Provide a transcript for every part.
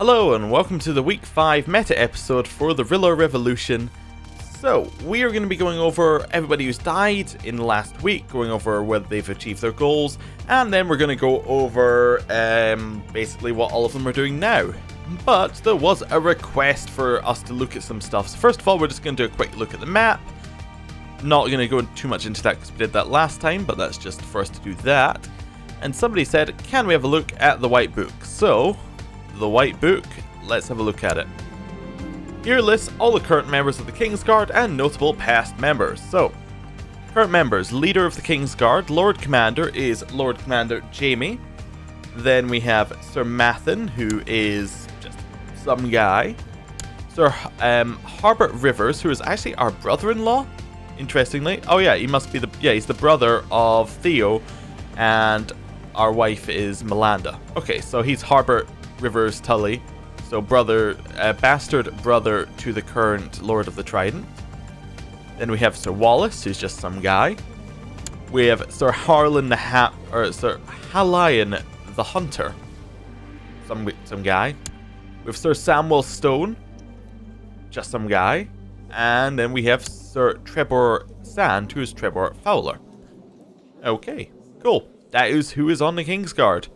Hello and welcome to the Week 5 meta episode for the Rilla Revolution. So, we are going to be going over everybody who's died in the last week, going over whether they've achieved their goals, and then we're going to go over basically what all of them are doing now. But there was a request for us to look at some stuff. So first of all, we're just going to do a quick look at the map. Not going to go too much into that because we did that last time, but that's just for us to do that. And somebody said, can we have a look at the White Book? So, the White Book, let's have a look at it. Here lists all the current members of the Kingsguard and notable past members. So, current members, leader of the Kingsguard, Lord Commander is Lord Commander Jamie. Then we have Sir Mathen, who is just some guy. Sir Harbert Rivers, who is actually our brother-in-law, interestingly. Oh yeah, he must be he's the brother of Theo, and our wife is Melanda. Okay, so he's Harbert Rivers Tully, so bastard brother to the current Lord of the Trident. Then we have Sir Wallace, who's just some guy. We have Sir Sir Halion the Hunter, some guy. We have Sir Samuel Stone, just some guy. And then we have Sir Trebor Sand, who is Trebor Fowler. Okay, cool. That is who is on the Kingsguard.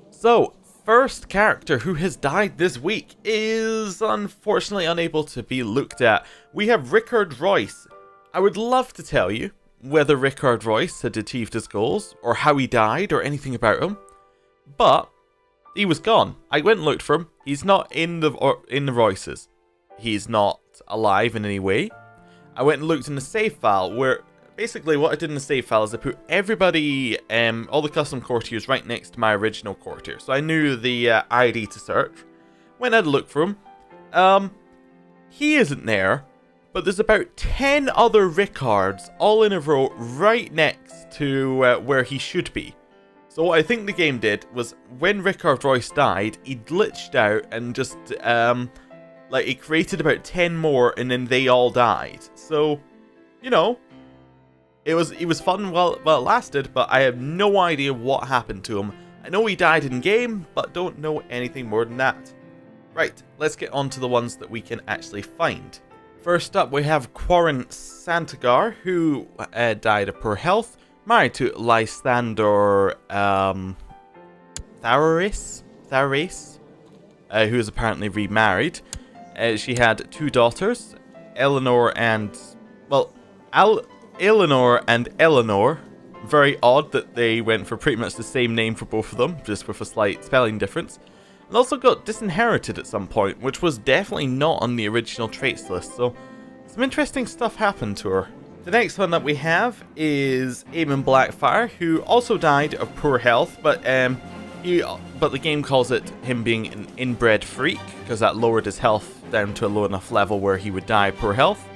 So, first character who has died this week is unfortunately unable to be looked at. We have Rickard Royce. I would love to tell you whether Rickard Royce had achieved his goals, or how he died, or anything about him. But he was gone. I went and looked for him. He's not in the Royces. He's not alive in any way. I went and looked in the save file, where basically what I did in the save file is I put everybody, all the custom courtiers right next to my original courtier. So I knew the ID to search. Went and had a look for him. He isn't there, but there's about 10 other Rickards all in a row right next to where he should be. So what I think the game did was, when Rickard Royce died, he glitched out and just, he created about 10 more and then they all died. So, you know, it was fun while it lasted, but I have no idea what happened to him. I know he died in game, but don't know anything more than that. Right, let's get on to the ones that we can actually find. First up, we have Quarren Santagar, who died of poor health, married to Lysander Tharis, who is apparently remarried. She had 2 daughters, Eleanor and Eleanor. Very odd that they went for pretty much the same name for both of them, just with a slight spelling difference. And also got disinherited at some point, which was definitely not on the original traits list, so some interesting stuff happened to her. The next one that we have is Eamon Blackfire, who also died of poor health, but the game calls it him being an inbred freak, because that lowered his health down to a low enough level where he would die of poor health.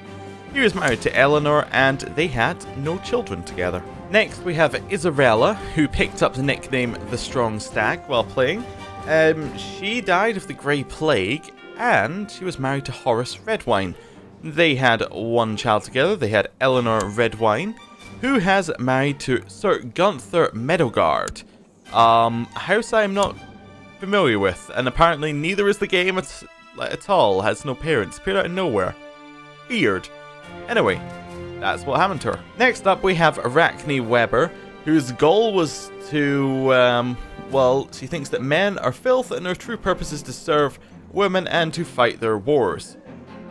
He was married to Eleanor, and they had no children together. Next, we have Isabella, who picked up the nickname The Strong Stag while playing. She died of the Grey Plague, and she was married to Horace Redwine. They had 1 child together. They had Eleanor Redwine, who has married to Sir Gunther Meadowguard. House I am not familiar with, and apparently neither is the game at all. Has no parents, appeared out of nowhere. Weird. Anyway, that's what happened to her. Next up, we have Arachne Weber, whose goal was to, she thinks that men are filth and her true purpose is to serve women and to fight their wars.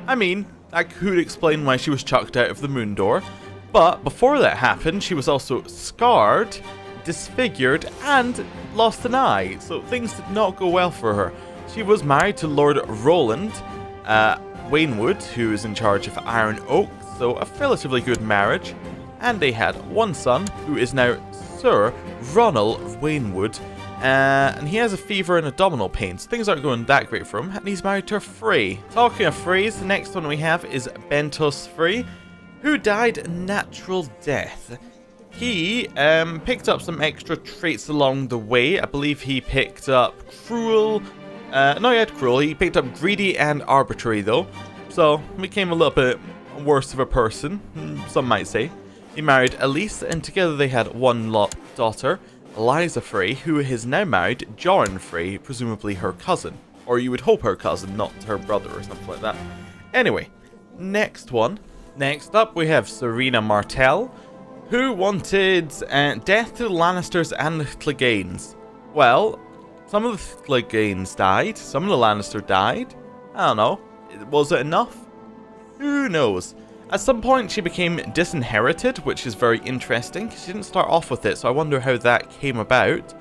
I mean, that could explain why she was chucked out of the moon door, but before that happened, she was also scarred, disfigured, and lost an eye, so things did not go well for her. She was married to Lord Roland Wainwood, who is in charge of Iron Oak, so a relatively good marriage, and they had 1 son, who is now Sir Ronald Wainwood, and he has a fever and abdominal pain, so things aren't going that great for him, and he's married to Frey. Talking of Freys, the next one we have is Bentos Frey, who died a natural death. He picked up some extra traits along the way. I believe he picked up Cruel. No, he had Cruel. He picked up Greedy and Arbitrary, though. So, became a little bit worse of a person, some might say. He married Elise, and together they had 1 daughter, Eliza Frey, who is now married Joran Frey, presumably her cousin. Or you would hope her cousin, not her brother or something like that. Anyway, next one. Next up, we have Serena Martell, who wanted death to the Lannisters and the Cleganes. Well, some of the Cleganes died, some of the Lannisters died. I don't know. Was it enough? Who knows? At some point, she became disinherited, which is very interesting. She didn't start off with it, so I wonder how that came about.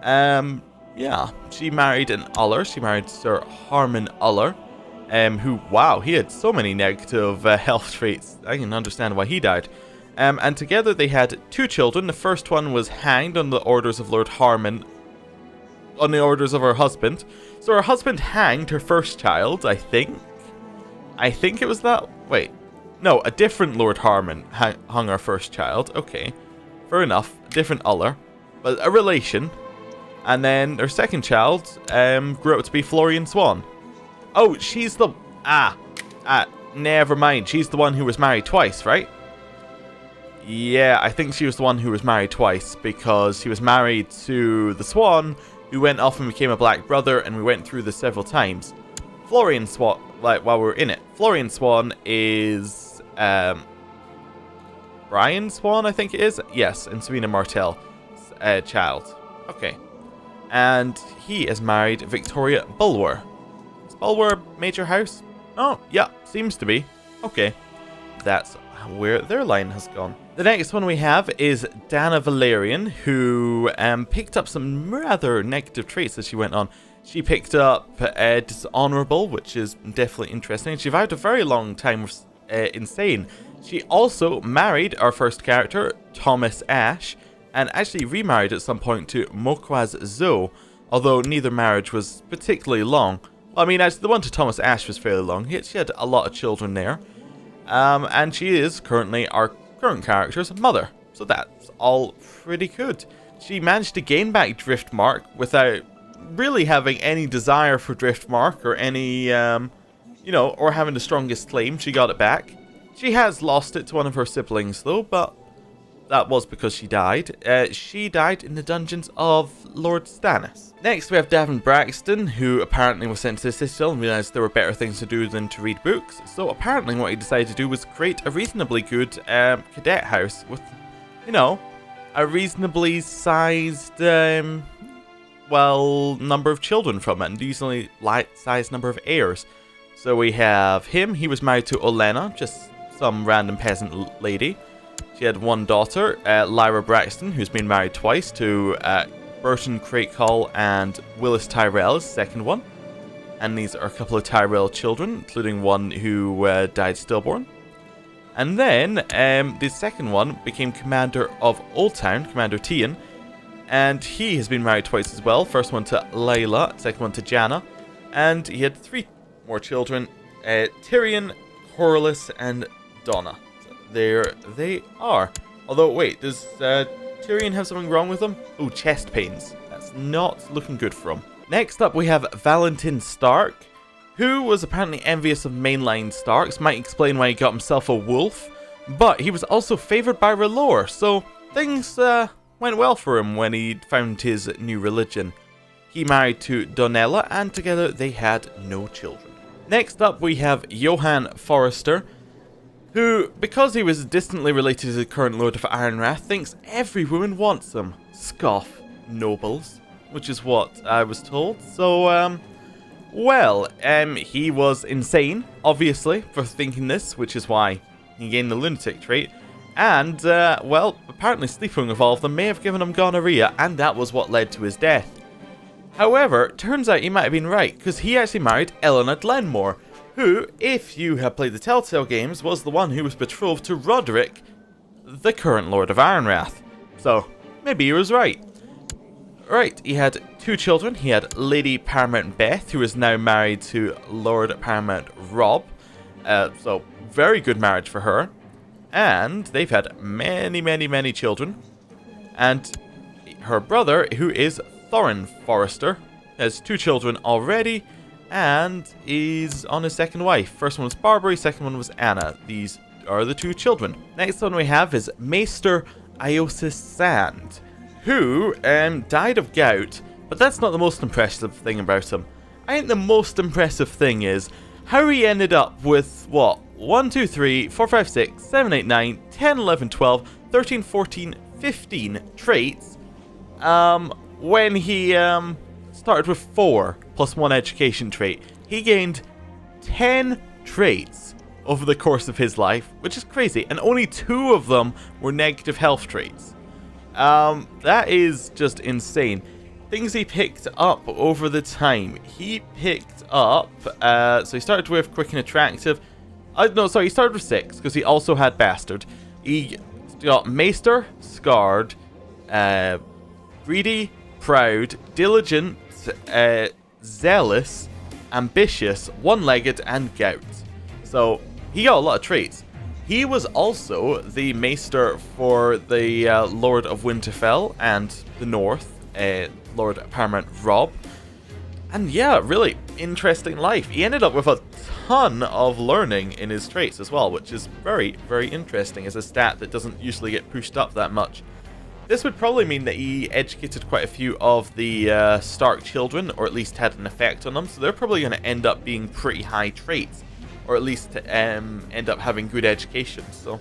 Yeah, she married an Uller. She married Sir Harman Uller, who, wow, he had so many negative health traits. I can understand why he died. And together they had 2 children. The first one was hanged on the orders of Lord Harman, on the orders of her husband. So her husband hanged her first child, I think. I think it was that. Wait. No, a different Lord Harman hung her first child. Okay. Fair enough. Different Uller. But a relation. And then her second child grew up to be Florian Swan. Oh, she's the... never mind. She's the one who was married twice, right? Yeah, I think she was the one who was married twice, because she was married to the Swan, who went off and became a Black Brother, and we went through this several times. Florian Swan, like, while we're in it, Florian Swan is, Brian Swan, I think it is? Yes, and Serena Martell's child. Okay. And he is married Victoria Bulwer. Is Bulwer Major House? Oh, yeah, seems to be. Okay. That's where their line has gone. The next one we have is Dana Valerian, who picked up some rather negative traits as she went on. She picked up dishonorable, which is definitely interesting. She vowed a very long time with insane. She also married our first character, Thomas Ashe, and actually remarried at some point to Mokwaz Zo, although neither marriage was particularly long. Well, I mean, actually, the one to Thomas Ashe was fairly long. She had a lot of children there. And she is currently our current character's mother. So that's all pretty good. She managed to gain back Driftmark without really having any desire for Driftmark or any, or having the strongest claim. She got it back. She has lost it to one of her siblings, though, but that was because she died. She died in the dungeons of Lord Stannis. Next, we have Davin Braxton, who apparently was sent to the Citadel and realised there were better things to do than to read books. So apparently what he decided to do was create a reasonably good cadet house with, a reasonably sized, number of children from it, and decently sized number of heirs. So we have him. He was married to Olenna, just some random peasant lady. She had one daughter, Lyra Braxton, who's been married twice to Burton Crakehall and Willis Tyrell's second one. And these are a couple of Tyrell children, including one who died stillborn. And then the second one became commander of Old Town, Commander Tian. And he has been married twice as well. First one to Layla, second one to Janna. And he had 3 more children, Tyrion, Corlys, and Donna. There they are. Although, wait, does Tyrion have something wrong with him? Oh, chest pains. That's not looking good for him. Next up, we have Valentin Stark, who was apparently envious of mainline Starks. Might explain why he got himself a wolf. But he was also favoured by R'hllor, so things went well for him when he found his new religion. He married to Donella, and together they had no children. Next up, we have Johann Forrester, who, because he was distantly related to the current Lord of Ironrath, thinks every woman wants him. Scoff, nobles, which is what I was told. So, he was insane, obviously, for thinking this, which is why he gained the lunatic trait. And, apparently sleeping with all of them may have given him gonorrhea, and that was what led to his death. However, turns out he might have been right, because he actually married Eleanor Glenmore, who, if you have played the Telltale games, was the one who was betrothed to Roderick, the current Lord of Ironrath. So, maybe he was right. Right, he had 2 children. He had Lady Paramount Beth, who is now married to Lord Paramount Robb. So, very good marriage for her. And they've had many, many, many children. And her brother, who is Thorin Forrester, has 2 children already. And is on his second wife. First one was Barbary, second one was Anna. These are the 2 children. Next one we have is Maester Iosis Sand, who died of gout, but that's not the most impressive thing about him. I think the most impressive thing is how he ended up with, what, 1, 2, 3, 4, 5, 6, 7, 8, 9, 10, 11, 12, 13, 14, 15 traits, when he started with 4 plus 1 education trait. He gained 10 traits over the course of his life, which is crazy, and only 2 of them were negative health traits. That is just insane. Things he picked up over the time. He picked up, so he started with quick and attractive. He started with 6, because he also had bastard. He got maester, scarred, greedy, proud, diligent, zealous, ambitious, one-legged, and gout. So he got a lot of traits. He was also the maester for the Lord of Winterfell and the North, Lord Paramount Robb. And yeah, really interesting life. He ended up with a ton of learning in his traits as well, which is very, very interesting as a stat that doesn't usually get pushed up that much. This would probably mean that he educated quite a few of the Stark children, or at least had an effect on them, so they're probably going to end up being pretty high traits, or at least end up having good education, so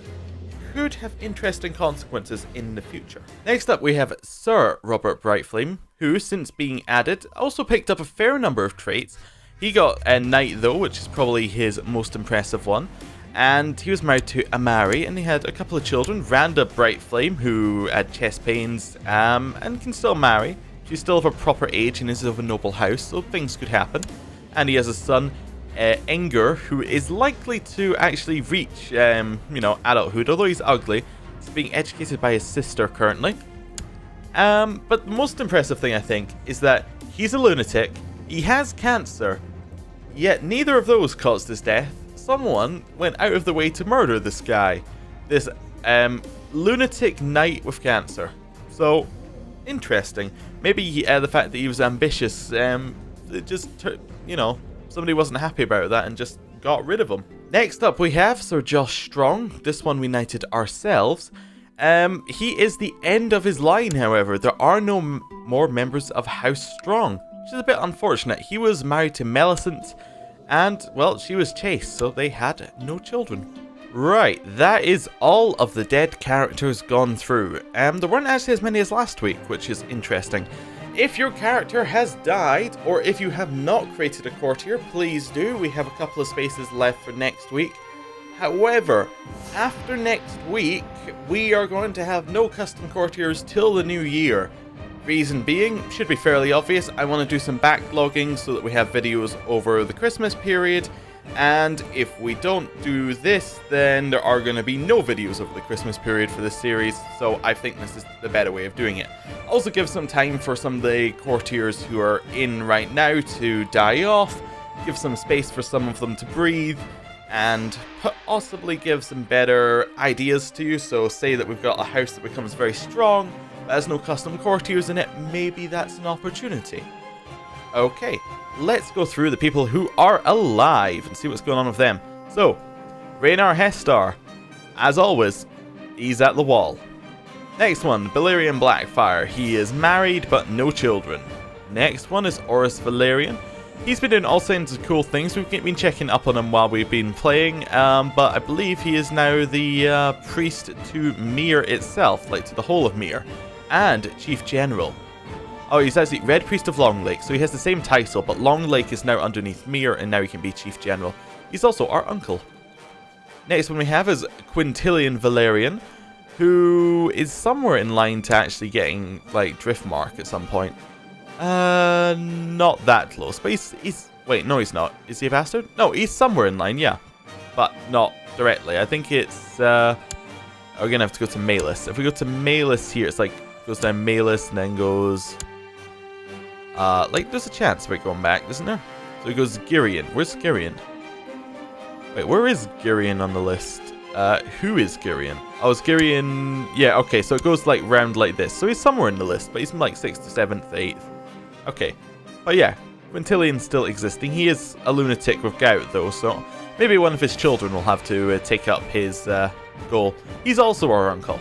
could have interesting consequences in the future. Next up we have Sir Robert Brightflame, who, since being added, also picked up a fair number of traits. He got a knight though, which is probably his most impressive one, and he was married to Amari, and he had a couple of children. Randa Brightflame, who had chest pains, and can still marry. She's still of a proper age and is of a noble house, so things could happen. And he has a son, Enger, who is likely to actually reach, adulthood, although he's ugly. He's being educated by his sister currently. But the most impressive thing, I think, is that he's a lunatic, he has cancer, yet neither of those caused his death. Someone went out of the way to murder this guy. This lunatic knight with cancer. So, interesting. Maybe the fact that he was ambitious, it just, somebody wasn't happy about that and just got rid of him. Next up we have Sir Josh Strong. This one we knighted ourselves. He is the end of his line, however. There are no more members of House Strong, which is a bit unfortunate. He was married to Millicent, and, well, she was chaste, so they had no children. Right, that is all of the dead characters gone through. There weren't actually as many as last week, which is interesting. If your character has died, or if you have not created a courtier, please do. We have a couple of spaces left for next week. However, after next week, we are going to have no custom courtiers till the new year. Reason being, should be fairly obvious, I want to do some backlogging so that we have videos over the Christmas period, and if we don't do this, then there are going to be no videos over the Christmas period for this series, so I think this is the better way of doing it. Also give some time for some of the courtiers who are in right now to die off, give some space for some of them to breathe, and possibly give some better ideas to you. So say that we've got a house that becomes very strong, but has no custom courtiers in it, maybe that's an opportunity. Okay, let's go through the people who are alive and see what's going on with them. So, Rhaenyra Hestar, as always, he's at the wall. Next one, Balerion Blackfire. He is married but no children. Next one is Oris Valerian. He's been doing all kinds of cool things. We've been checking up on him while we've been playing, but I believe he is now the priest to Myr itself, like to the whole of Myr, and Chief General. Oh, he's actually Red Priest of Longlake, so he has the same title, but Longlake is now underneath Myr, and now he can be Chief General. He's also our uncle. Next one we have is Quintilian Valerian, who is somewhere in line to actually getting, like, Driftmark at some point. Not that close, but he's... Wait, no he's not. Is he a bastard? No, he's somewhere in line, yeah. But not directly. I think it's, we're gonna have to go to Malus. If we go to Malus here, it's like, goes down Malus and then goes... there's a chance of it going back, isn't there? So it goes Girion. Where's Girion? Wait, where is Girion on the list? Who is Girion? Oh, it's Girion... Yeah, okay, so it goes, like, round like this. So he's somewhere in the list, but he's in, like, 6th, 7th, 8th. Okay. But yeah, Quintilian's still existing. He is a lunatic with gout, though, so maybe one of his children will have to take up his goal. He's also our uncle.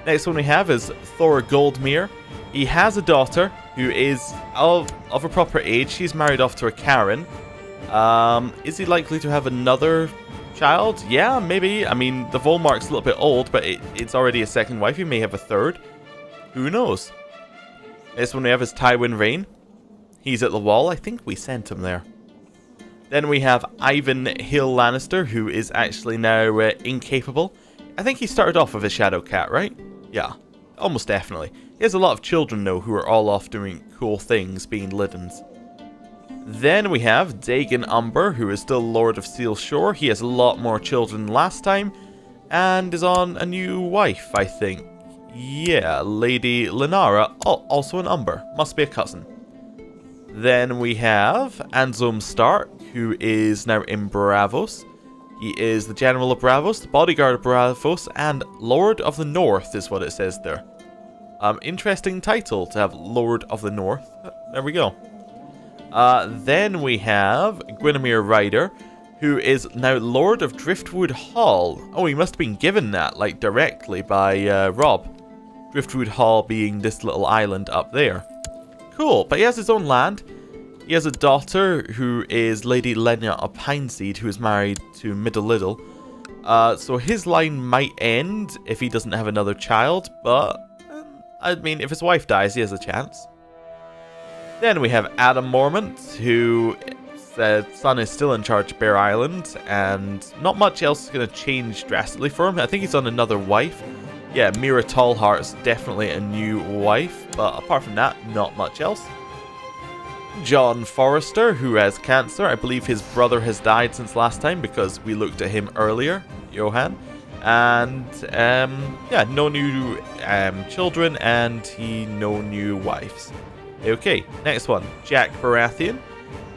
Next one we have is Thor Goldmere. He has a daughter. who is of a proper age. She's married off to a Karen. Is he likely to have another child? Yeah, maybe. I mean, the Volmark's a little bit old, but it's already a second wife. He may have a third. Who knows? This one we have is Tywin Rain. He's at the wall. I think we sent him there. Then we have Ivan Hill Lannister, who is actually now incapable. I think he started off with a Shadow Cat, right? Yeah, almost definitely. He has a lot of children, though, who are all off doing cool things, being Liddens. Then we have Dagon Umber, who is still Lord of Seal Shore. He has a lot more children than last time, and is on a new wife, I think. Yeah, Lady Lenara, also an Umber. Must be a cousin. Then we have Anselm Stark, who is now in Braavos. He is the General of Braavos, the Bodyguard of Braavos, and Lord of the North is what it says there. Interesting title to have Lord of the North. There we go. Then we have Guinevere Ryder, who is now Lord of Driftwood Hall. Oh, he must have been given that, like, directly by Rob. Driftwood Hall being this little island up there. Cool, but he has his own land. He has a daughter who is Lady Lenya of Pineseed, who is married to Middle-Liddle. So his line might end if he doesn't have another child, but I mean, if his wife dies, he has a chance. Then we have Adam Mormont, who said son is still in charge of Bear Island, and not much else is going to change drastically for him. I think he's on another wife. Yeah, Mira Tallheart's definitely a new wife, but apart from that, not much else. John Forrester, who has cancer. I believe his brother has died since last time because we looked at him earlier, Johan. And, yeah, no new children and no new wives. Okay, next one. Jack Baratheon.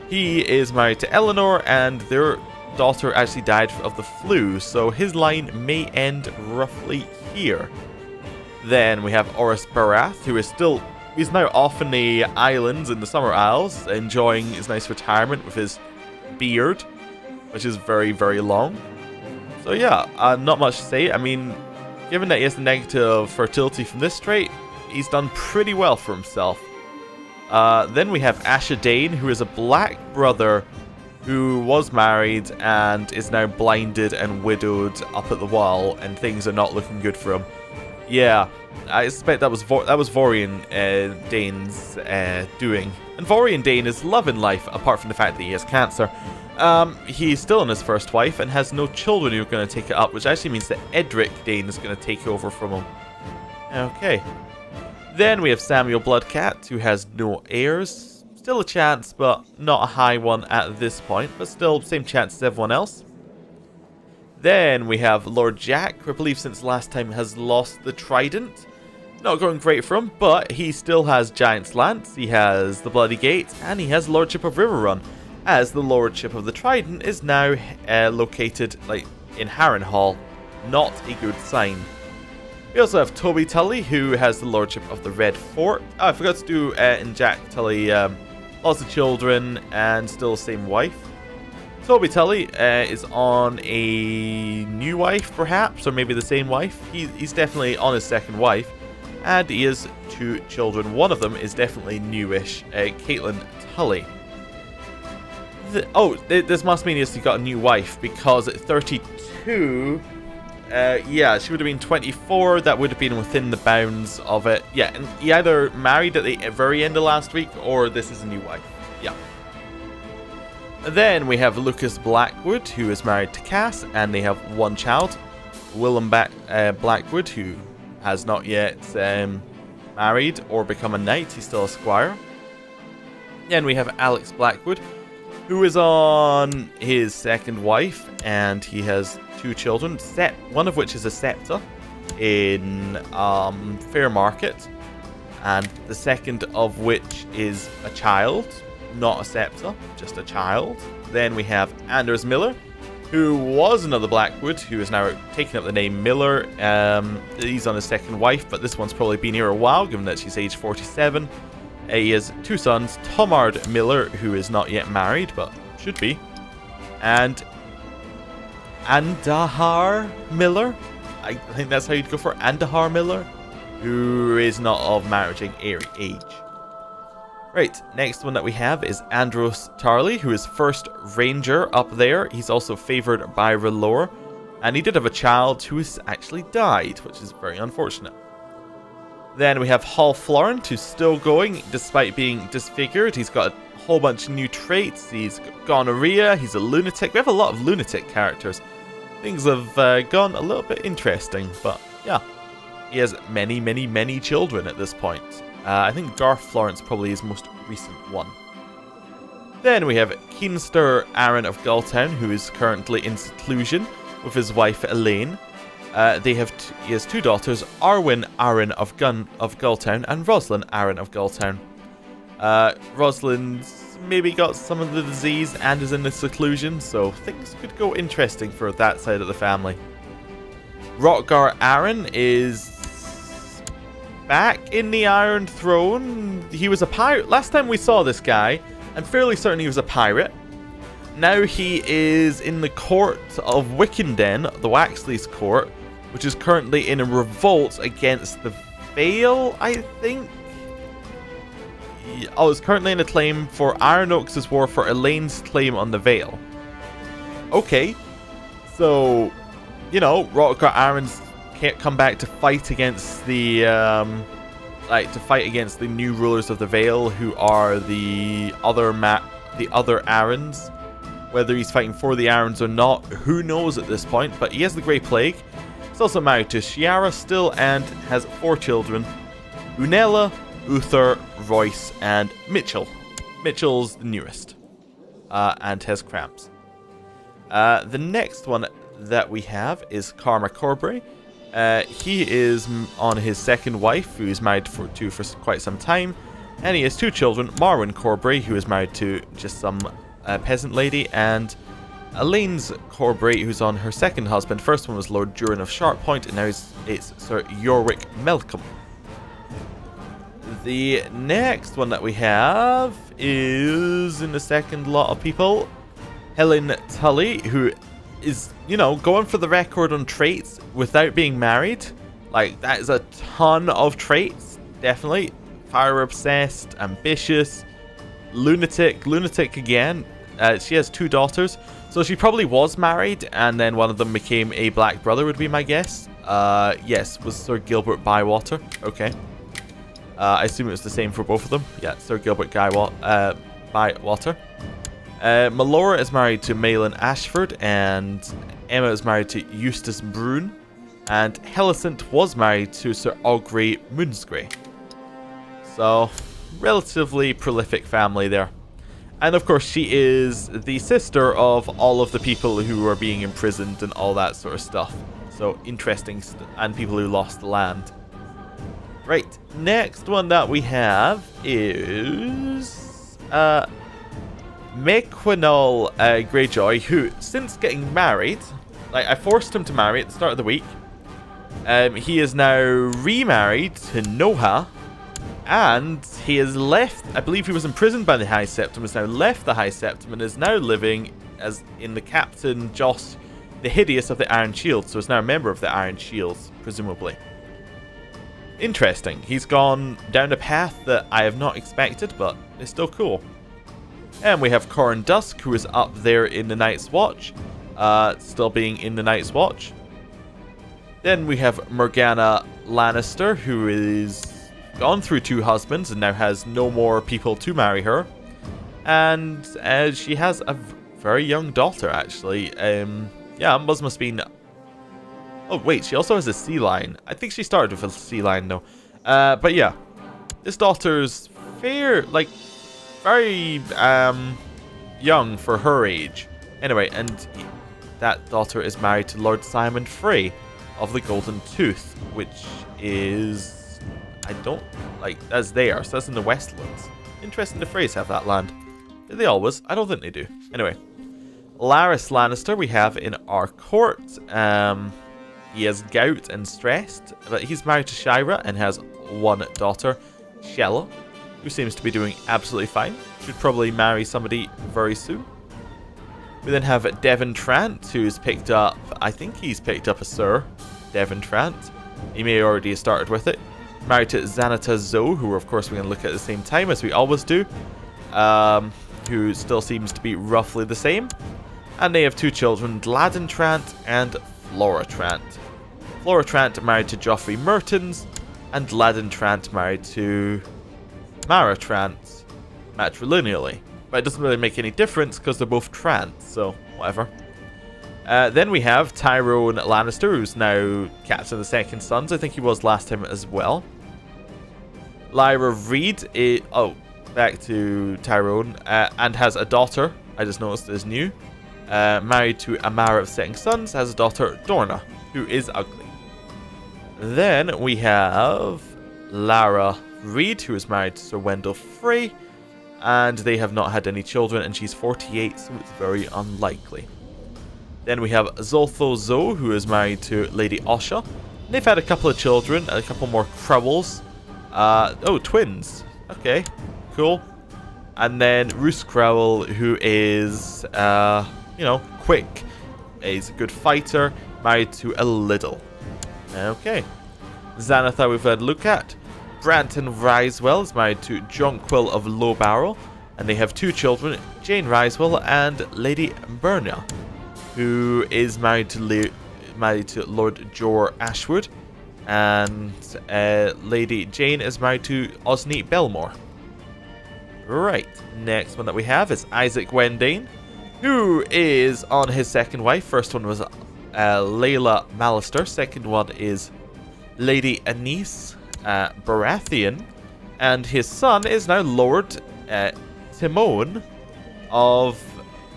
He is married to Eleanor and their daughter actually died of the flu, so his line may end roughly here. Then we have Oris Barath, who is he's now off in the islands in the Summer Isles, enjoying his nice retirement with his beard, which is very, very long. So yeah, not much to say. I mean, given that he has the negative fertility from this trait, he's done pretty well for himself. Then we have Asha Dane, who is a black brother who was married and is now blinded and widowed up at the wall, and things are not looking good for him. Yeah, I suspect that was Vorian Dane's doing. And Vorian Dane is loving life, apart from the fact that he has cancer. He's still on his first wife and has no children who are going to take it up, which actually means that Edric Dane is going to take over from him. Okay. Then we have Samuel Bloodcat, who has no heirs. Still a chance, but not a high one at this point, but still same chance as everyone else. Then we have Lord Jack, who I believe since last time has lost the Trident. Not going great for him, but he still has Giant's Lance, he has the Bloody Gate, and he has Lordship of Riverrun, as the Lordship of the Trident is now located in Harrenhal. Not a good sign. We also have Toby Tully, who has the Lordship of the Red Fort. Oh, I forgot to do in Jack Tully, lots of children and still the same wife. Toby Tully is on a new wife, perhaps, or maybe the same wife. He's definitely on his second wife, and he has 2 children. One of them is definitely newish, Caitlin Tully. This must mean he's got a new wife, because at 32... yeah, she would have been 24. That would have been within the bounds of it. Yeah, and he either married at the very end of last week, or this is a new wife. Yeah. Then we have Lucas Blackwood, who is married to Cass, and they have 1 child. Willem Blackwood, who has not yet married or become a knight. He's still a squire. Then we have Alex Blackwood, who is on his second wife, and he has 2 children, one of which is a Septa in Fair Market, and the second of which is a child, not a Septa, just a child. Then we have Anders Miller, who was another Blackwood, who is now taking up the name Miller. He's on his second wife, but this one's probably been here a while, given that she's age 47. He has 2 sons, Tomard Miller, who is not yet married, but should be, and Andahar Miller, I think that's how you'd go for Andahar Miller, who is not of marriaging age. Right, next one that we have is Andros Tarley, who is first ranger up there. He's also favoured by R'hllor, and he did have a child who has actually died, which is very unfortunate. Then we have Hall Florent, who's still going despite being disfigured. He's got a whole bunch of new traits. He's got gonorrhea, he's a lunatic. We have a lot of lunatic characters. Things have gone a little bit interesting, but yeah. He has many, many, many children at this point. I think Garth Florence probably his most recent one. Then we have Keenster Aaron of Gulltown, who is currently in seclusion with his wife Elaine. He has two daughters, Arwen Aaron of Gulltown and Rosalind Aaron of Gulltown. Rosalind's maybe got some of the disease and is in the seclusion, so things could go interesting for that side of the family. Rotgar Aaron is back in the Iron Throne. He was a pirate. Last time we saw this guy, I'm fairly certain he was a pirate. Now he is in the court of Wickenden, the Waxley's court, which is currently in a revolt against the Vale, I think. Oh, it's currently in a claim for Iron Oaks' war for Elaine's claim on the Vale. Okay, so, you know, Rotgar Aaron's can't come back to fight against the new rulers of the Vale, who are the other Aarons. Whether he's fighting for the Aarons or not, who knows at this point, but he has the Grey Plague. He's also married to Shiara still and has 4 children. Unella, Uther, Royce, and Mitchell. Mitchell's the newest, and has cramps. The next one that we have is Karma Corbray. He is on his second wife, who is married to for quite some time, and he has 2 children, Marwyn Corbray, who is married to just some peasant lady, and Elaine's Corbray, who's on her second husband. First one was Lord Durin of Sharppoint, and now it's Sir Yorwick Melcombe. The next one that we have is, in the second lot of people, Helen Tully, who is, you know, going for the record on traits without being married. Like, that is a ton of traits, definitely. Fire obsessed, ambitious, lunatic again. She has 2 daughters, so she probably was married, and then one of them became a black brother, would be my guess. Yes, was Sir Gilbert Bywater. Okay. I assume it was the same for both of them. Yeah, Sir Gilbert Bywater. Melora is married to Malin Ashford, and Emma is married to Eustace Brune, and Helicent was married to Sir Augrey Moonsgrey. So, relatively prolific family there. And of course, she is the sister of all of the people who are being imprisoned and all that sort of stuff. So, interesting, and people who lost the land. Right, next one that we have is Mequinol Greyjoy, who, since getting married, like, I forced him to marry at the start of the week. He is now remarried to Noha, and he has left. I believe he was imprisoned by the High Septon, has now left the High Septon, and is now living as in the Captain Joss the Hideous of the Iron Shield, so is now a member of the Iron Shields, presumably. Interesting. He's gone down a path that I have not expected, but it's still cool. And we have Corran Dusk, who is up there in the Night's Watch, still being in the Night's Watch. Then we have Morgana Lannister, who is gone through 2 husbands and now has no more people to marry her. And she has a very young daughter, actually. Yeah, must have been... Oh, wait, she also has a sea lion. I think she started with a sea lion, though. But yeah, this daughter's very young for her age. Anyway, and that daughter is married to Lord Simon Frey of the Golden Tooth, which is... that's there, so that's in the Westlands. Interesting the Freys have that land. Do they always? I don't think they do. Anyway, Larys Lannister we have in our court. He has gout and stressed, but he's married to Shira and has 1 daughter, Shella, who seems to be doing absolutely fine. Should probably marry somebody very soon. We then have Devon Trant, who's picked up, I think he's picked up a Sir Devon Trant. He may already have started with it. married to Xanata Zoe, who of course we're going to look at the same time as we always do, who still seems to be roughly the same. And they have 2 children, Gladden Trant and Flora Trant. Flora Trant married to Joffrey Mertens, and Gladden Trant married to Mara Trant matrilineally. But it doesn't really make any difference because they're both Trant, so whatever. Then we have Tyrone Lannister, who's now captain of the Second Sons. I think he was last time as well. Lyra Reed, back to Tyrone, and has a daughter, I just noticed is new. Married to Amara of Second Sons, has a daughter, Dorna, who is ugly. Then we have Lara Reed, who is married to Sir Wendell Frey, and they have not had any children, and she's 48, so it's very unlikely. Then we have Zoltho Zoe, who is married to Lady Osha. They've had a couple of children, a couple more Crowells. Twins. Okay, cool. And then Roose Crowell, who is, quick. He's a good fighter, married to a Liddle. Okay. Xanatha we've had a look at. Branton Risewell is married to Jonquil of Low Barrel, and they have 2 children, Jane Risewell and Lady Bernia, who is married to Lord Jor Ashwood, and Lady Jane is married to Osneat Belmore. Right, next one that we have is Isaac Wendane, who is on his second wife. First one was Layla Mallister, second one is Lady Anise Baratheon, and his son is now Lord Timon of...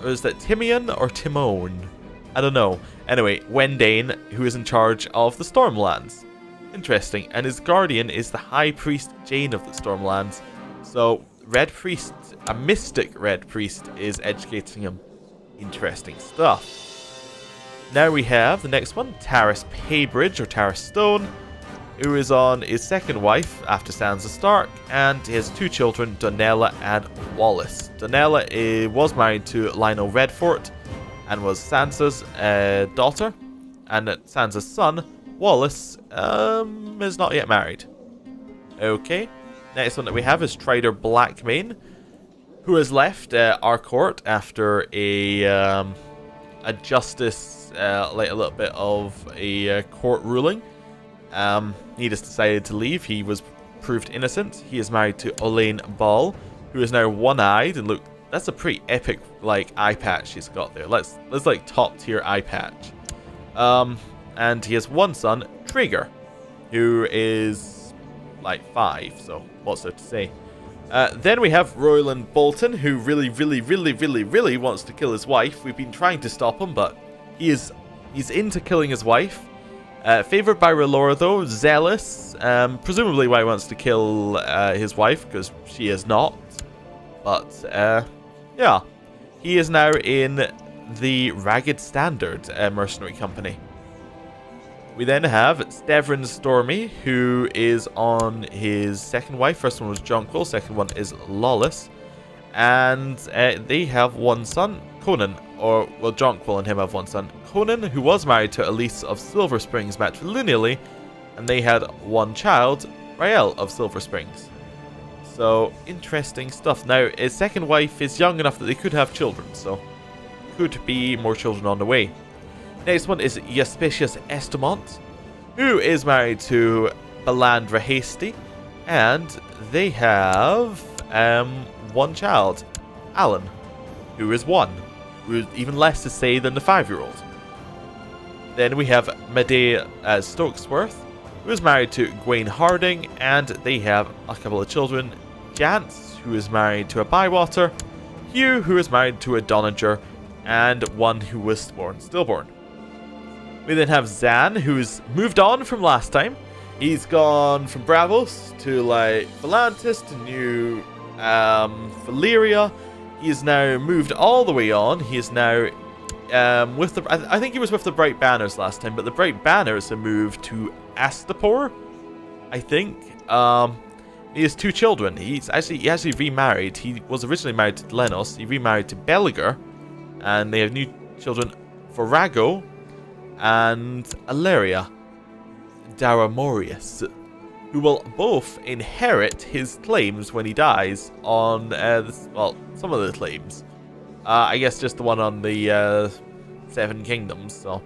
is that Timion or Timon? I don't know. Anyway, Wendane, who is in charge of the Stormlands. Interesting. And his guardian is the High Priest Jane of the Stormlands. So, Red Priest, a mystic Red Priest, is educating him. Interesting stuff. Now we have the next one, Taris Paybridge, or Taris Stone, who is on his second wife after Sansa Stark, and he has 2 children, Donella and Wallace. Donella was married to Lionel Redfort and was Sansa's daughter, and Sansa's son, Wallace, is not yet married. Okay, next one that we have is Strider Blackmane, who has left our court after a justice, like a little bit of a court ruling. He just decided to leave. He was proved innocent. He is married to Olaine Ball, who is now one-eyed, and look, that's a pretty epic like eye patch he's got there. Let's like top tier eye patch. And he has 1 son, Trigger, who is like 5. So what's there to say? Then we have Royland Bolton, who really wants to kill his wife. We've been trying to stop him, but he's into killing his wife. Favoured by R'hllora, though, zealous. Presumably why he wants to kill his wife, because she is not. But, yeah. He is now in the Ragged Standard mercenary company. We then have Stevrin Stormy, who is on his second wife. First one was Jonquil, second one is Lawless. And they have 1 son, Conan. Or, well, Jonquil and him have 1 son, Conan, who was married to Elise of Silver Springs matrilineally, and they had 1 child, Rael of Silver Springs. So, interesting stuff. Now, his second wife is young enough that they could have children, so could be more children on the way. Next one is Euspicius Estamont, who is married to Belandra Hasty, and they have 1 child, Alan, who is 1. Even less to say than the 5-year-old. Then we have Medea Stokesworth, who is married to Gwaine Harding, and they have a couple of children. Jance, who is married to a Bywater, Hugh, who is married to a Donager, and 1 who was stillborn. We then have Zan, who's moved on from last time. He's gone from Bravos to like Volantis to New Valyria. He is now moved all the way on. He is now with the... I think he was with the Bright Banners last time, but the Bright Banners have moved to Astapor, I think. He has 2 children. He actually remarried. He was originally married to Lenos. He remarried to Beliger, and they have new children, Varago and Alleria Daramorius. who will both inherit his claims when he dies on, well, some of the claims. I guess just the one on the Seven Kingdoms, so,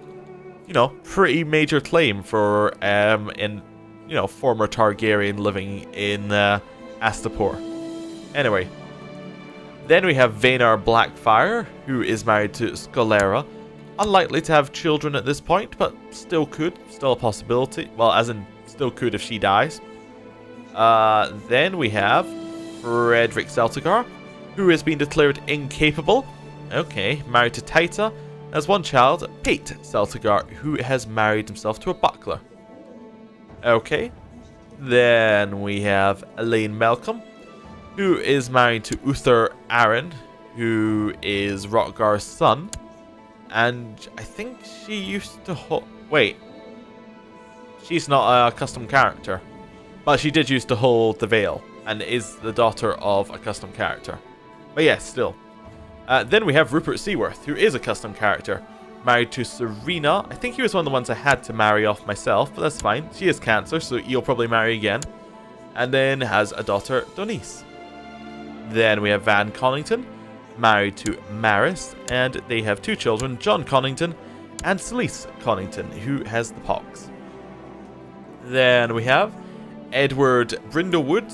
you know, pretty major claim for, former Targaryen living in Astapor. Anyway, then we have Vanar Blackfire, who is married to Scalera. Unlikely to have children at this point, but still could. Still a possibility. Well, as in, still could if she dies. Then we have Frederick Celtigar, who has been declared incapable. Okay, married to Taita. Has one child, Pate Celtigar, who has married himself to a buckler. Okay. Then we have Elaine Malcolm, who is married to Uther Aaron, who is Rotgar's son. And I think she used to wait. She's not a custom character. But she did used to hold the veil, and is the daughter of a custom character. But yes, still. Then we have Rupert Seaworth, who is a custom character. Married to Serena. I think he was one of the ones I had to marry off myself, but that's fine. She is Cancer, so you'll probably marry again. And then has a daughter, Donice. Then we have Van Connington, married to Maris, and they have 2 children, John Connington and Celise Connington, who has the pox. Then we have Edward Brindlewood,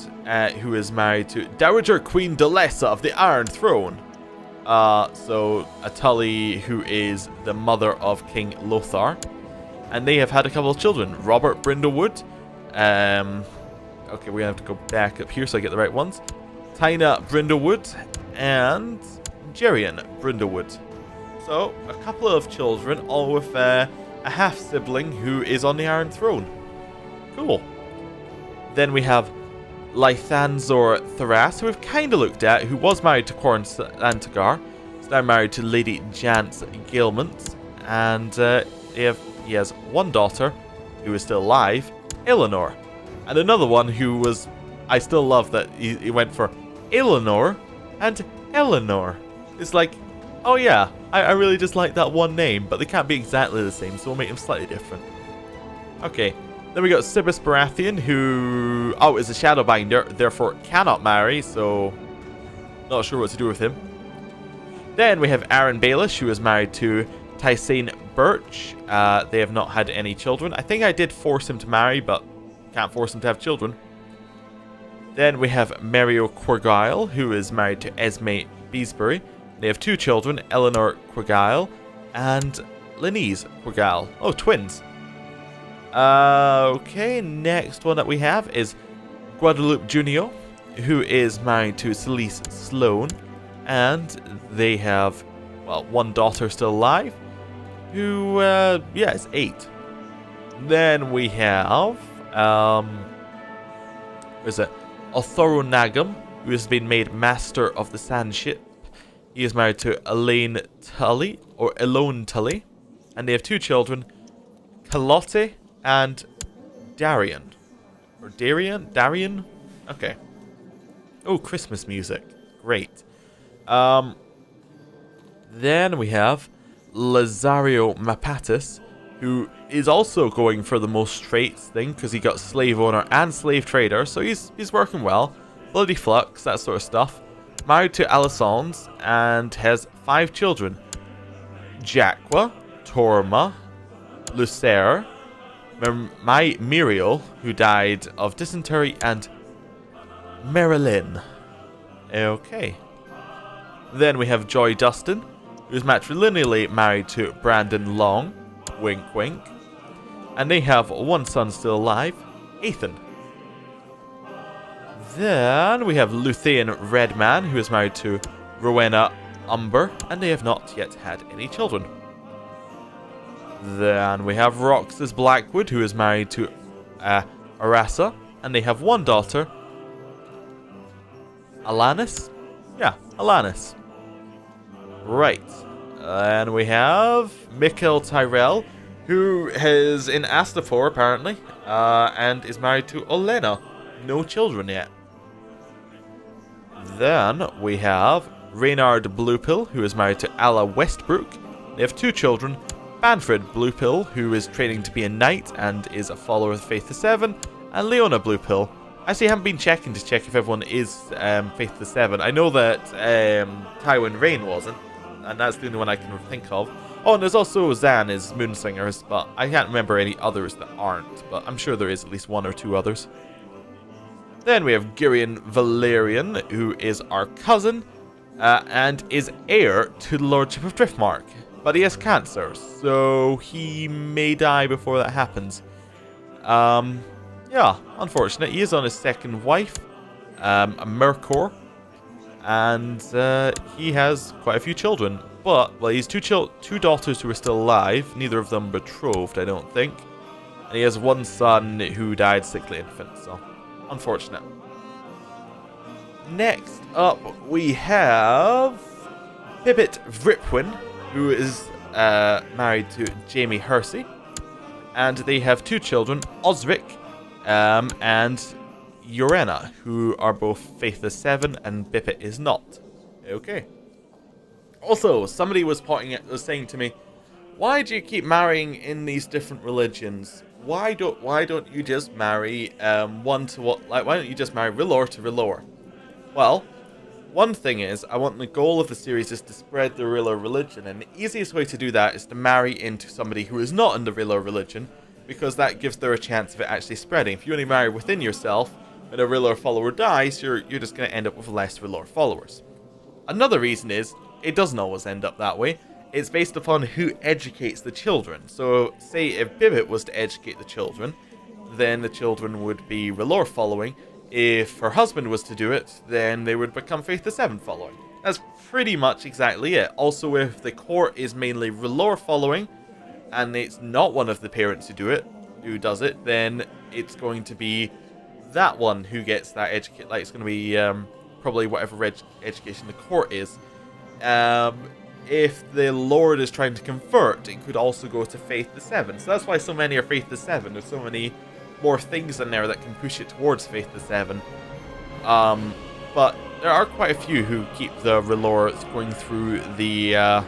who is married to Dowager Queen Delessa of the Iron Throne. So a Tully who is the mother of King Lothar. And they have had a couple of children, Robert Brindlewood. Okay, we have to go back up here so I get the right ones. Tina Brindlewood and Jerian Brindlewood. So, a couple of children, all with a half-sibling who is on the Iron Throne. Cool. Then we have Lythanzor Tharas, who we've kind of looked at, who was married to Corn Antagar. He's now married to Lady Jance Gilmont. And he has one daughter, who is still alive, Eleanor. And another one who was... I still love that he went for Eleanor and Eleanor. It's like, oh yeah, I really just like that one name, but they can't be exactly the same, so we'll make them slightly different. Okay, then we got Sibus Baratheon, who, is a Shadowbinder, therefore cannot marry, so not sure what to do with him. Then we have Aaron Baelish, who is married to Tysane Birch. They have not had any children. I think I did force him to marry, but can't force him to have children. Then we have Mario Quirgile, who is married to Esme Beesbury. They have 2 children, Eleanor Quirgile and Lenise Quirgile. Oh, twins. Okay, next one that we have is Guadalupe Junio, who is married to Celise Sloan. And they have, well, one daughter still alive, who, is 8. Then we have, where's it? Othoro Nagam, who has been made Master of the Sand Ship. He is married to Elaine Tully, or Elone Tully, and they have 2 children, Calotte and Darian. Or Darian? Okay. Oh, Christmas music. Great. Then we have Lazario Mapatis, who is also going for the most straight thing, because he got slave owner and slave trader, so he's working well. Bloody Flux, that sort of stuff. Married to Alisons, and has 5 children. Jaqua, Torma, Lucer, my Muriel, who died of dysentery, and Marilyn. Okay. Then we have Joy Dustin, who's matrilineally married to Brandon Long. Wink, wink. And they have 1 son still alive, Ethan. Then we have Luthien Redman, who is married to Rowena Umber, and they have not yet had any children. Then we have Roxas Blackwood, who is married to Arasa, and they have 1 daughter, Alanis? Yeah, Alanis. Right. And we have Mikhail Tyrell, who is in Astapor, apparently, and is married to Olena. No children yet. Then we have Reynard Bluepill, who is married to Alla Westbrook. They have 2 children, Banfred Bluepill, who is training to be a knight and is a follower of Faith the Seven, And Leona blue pill. Actually, I haven't been checking to check if everyone is Faith the Seven. I know that Tywin Rain wasn't, and that's the only one I can think of. Oh, and there's also Zan is Moonsingers, but I can't remember any others that aren't, but I'm sure there is at least 1 or 2 others. Then we have Girion Valerian, who is our cousin, and is heir to the Lordship of Driftmark. But he has cancer, so he may die before that happens. Yeah, unfortunate. He is on his 2nd wife, a Mercor, and he has quite a few children. But, well, he's two daughters who are still alive, neither of them betrothed, I don't think. And he has 1 son who died sickly infant, so unfortunate. Next up, we have Pippet Vripwin, who is married to Jamie Hersey. And they have 2 children, Osric and Urena, who are both Faith the Seven, and Pippet is not. Okay. Also, somebody was saying to me, why do you keep marrying in these different religions? Why don't you just marry why don't you just marry R'hllor to R'hllor? Well, one thing is, the goal of the series is to spread the R'hllor religion, and the easiest way to do that is to marry into somebody who is not in the R'hllor religion, because that gives there a chance of it actually spreading. If you only marry within yourself, when a R'hllor follower dies, you're just going to end up with less R'hllor followers. Another reason is, it doesn't always end up that way. It's based upon who educates the children. So, say if Pippet was to educate the children, then the children would be R'hllor following. If her husband was to do it, then they would become Faith the Seven following. That's pretty much exactly it. Also, if the court is mainly R'hllor following, and it's not one of the parents who does it, then it's going to be that one who gets that educate. Like, it's going to be probably whatever education the court is. If the Lord is trying to convert, it could also go to Faith the Seven. So that's why so many are Faith the Seven. There's so many more things in there that can push it towards Faith the Seven. But there are quite a few who keep the R'hllor going through the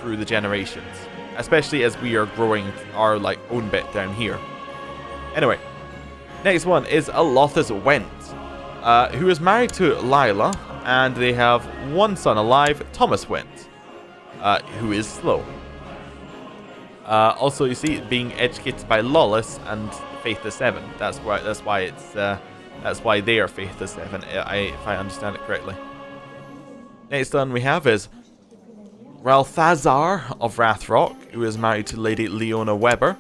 through the generations, especially as we are growing our own bit down here. Anyway, next one is Alothus Went, who is married to Lila, and they have 1 son alive, Thomas Went, who is slow. Also, you see, being educated by Lawless and Faith the Seven. That's why they are Faith the Seven, if I understand it correctly. Next one we have is Ralthazar of Rathrock, who is married to Lady Leona Weber,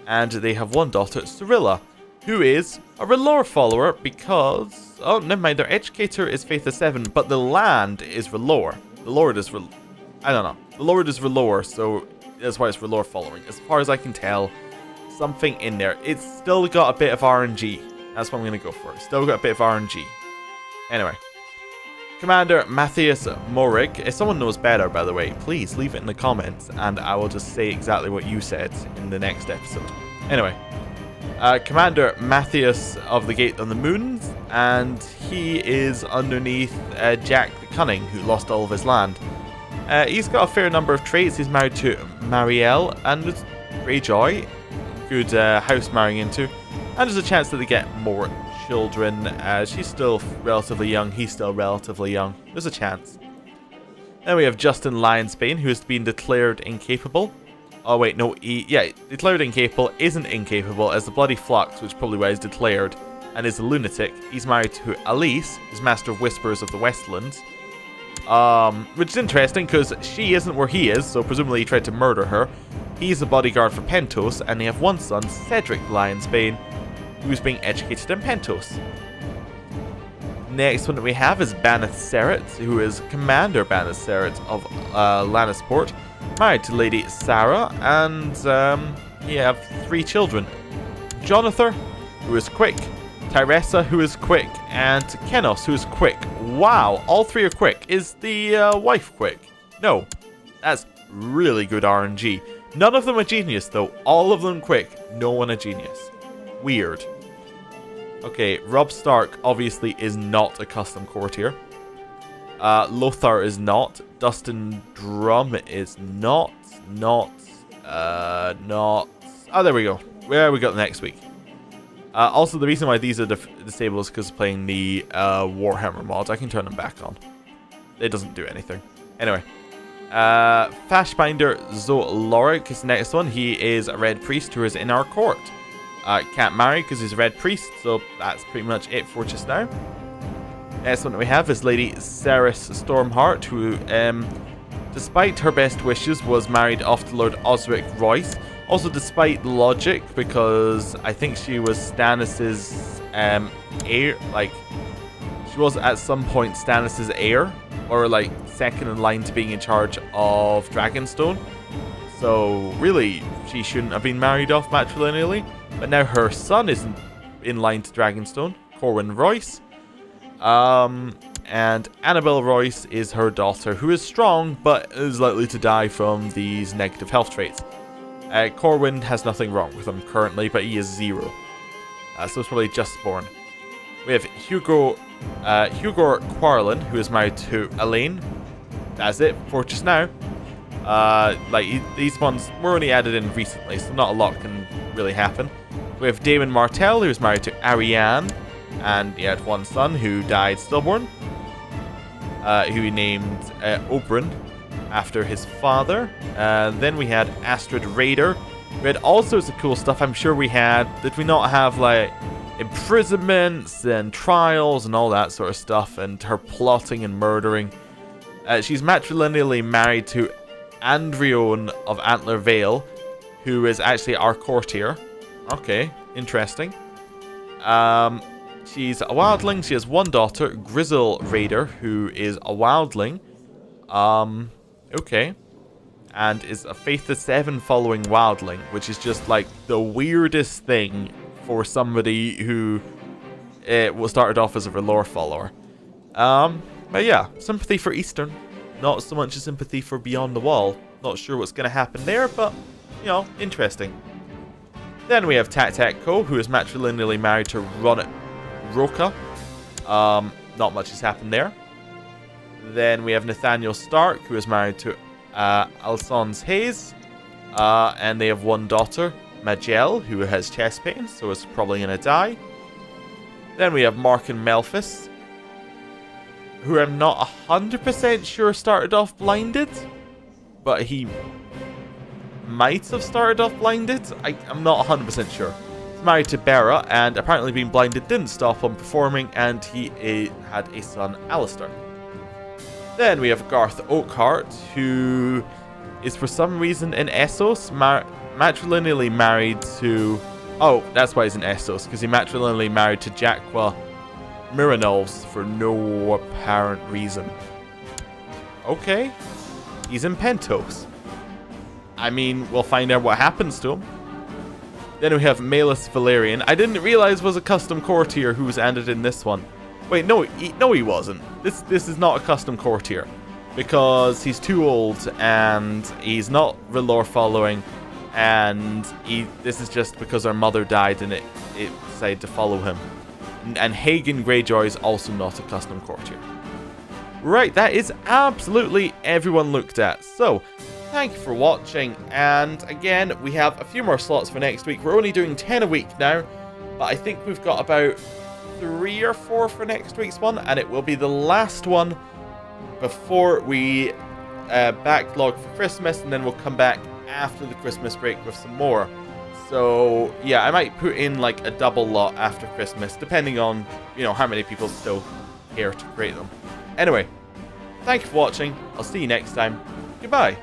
and they have 1 daughter, Cyrilla, who is a R'hllor follower because... Oh, never mind, their educator is Faith the Seven, but the land is R'hllor. The Lord is I don't know. The Lord is R'hllor, so that's why it's R'hllor following. As far as I can tell, something in there. It's still got a bit of RNG. That's what I'm going to go for. Still got a bit of RNG. Anyway. Commander Matthias Morig. If someone knows better, by the way, please leave it in the comments, and I will just say exactly what you said in the next episode. Anyway. Commander Matthias of the Gate on the Moons, and he is underneath Jack the Cunning, who lost all of his land. He's got a fair number of traits. He's married to Marielle and Greyjoy, good house marrying into, and there's a chance that they get more children. She's still relatively young, he's still relatively young. There's a chance. Then we have Justin Lyonsbane, who has been declared incapable. Oh wait, no, declared incapable, isn't incapable, as the Bloody Flux, which is probably why he's declared, and is a lunatic. He's married to Alice, who's Master of Whispers of the Westlands. Which is interesting, because she isn't where he is, so presumably he tried to murder her. He's a bodyguard for Pentos, and they have 1 son, Cedric Lyonsbane, who's being educated in Pentos. Next one that we have is Baneth Seret, who is Commander Baneth Seret of Lannisport, married to Lady Sarah, and he have 3 children. Jonathan, who is quick, Tyressa, who is quick, and Kenos, who is quick. Wow, all 3 are quick. Is the wife quick? No. That's really good RNG. None of them are genius, though. All of them quick. No one a genius. Weird. Okay, Robb Stark obviously is not a custom courtier. Lothar is not. Dustin Drum is not. Oh, there we go. Where we got next week. Also, the reason why these are disabled is because playing the Warhammer mod. I can turn them back on. It doesn't do anything. Anyway. Fashbinder Zoloric is the next one. He is a red priest who is in our court. Can't marry because he's a red priest, so that's pretty much it for just now. Next one that we have is Lady Ceres Stormheart, who, despite her best wishes, was married off to Lord Osric Royce. Also, despite logic, because I think she was Stannis's heir. Like, she was at some point Stannis's heir, or like second in line to being in charge of Dragonstone. So really, she shouldn't have been married off matrilineally. But now her son is in line to Dragonstone, Corwin Royce. And Annabelle Royce is her daughter, who is strong, but is likely to die from these negative health traits. Corwin has nothing wrong with him currently, but he is 0. So it's probably just born. We have Hugo Quarlin, who is married to Elaine. That's it for just now. These ones were only added in recently, so not a lot can really happen. We have Damon Martell, who is married to Ariane, and he had one son who died stillborn, who he named Oberyn, after his father. Then we had Astrid Raider. We had all sorts of cool stuff. I'm sure we had. Did we not have like imprisonments and trials and all that sort of stuff, and her plotting and murdering? She's matrilineally married to Andrione of Antler Vale, who is actually our courtier. Okay, interesting. She's a wildling. She has one daughter, Grizzle Raider, who is a wildling. Okay. And is a Faith of 7 following wildling, which is just like the weirdest thing for somebody who was started off as a R'hllor follower. But yeah, sympathy for Eastern. Not so much a sympathy for Beyond the Wall. Not sure what's going to happen there, but, you know, interesting. Then we have Tateko, who is matrilineally married to Roka. Not much has happened there. Then we have Nathaniel Stark, who is married to Alphonse Hayes. And they have one daughter, Majel, who has chest pain, so is probably going to die. Then we have Mark and Melphis, who I'm not 100% sure started off blinded, but he might have started off blinded. I'm not 100% sure. He's married to Bera, and apparently being blinded didn't stop him performing, and he had a son, Alistair. Then we have Garth Oakhart, who is for some reason in Essos, matrilineally married to... Oh, that's why he's in Essos, because he matrilineally married to Jaqua Miranolves for no apparent reason. Okay. He's in Pentos. I mean, we'll find out what happens to him. Then we have Malus Valerian. I didn't realize was a custom courtier who was added in this one. Wait, no, he wasn't. This is not a custom courtier, because he's too old and he's not R'hllor following, and this is just because our mother died and it decided to follow him. And Hagen Greyjoy is also not a custom courtier. Right, that is absolutely everyone looked at. So, thank you for watching, and again, we have a few more slots for next week. We're only doing 10 a week now, but I think we've got about 3 or 4 for next week's one, and it will be the last one before we backlog for Christmas, and then we'll come back after the Christmas break with some more. So yeah, I might put in like a double lot after Christmas, depending on, you know, how many people still care to create them. Anyway, thank you for watching. I'll see you next time. Goodbye.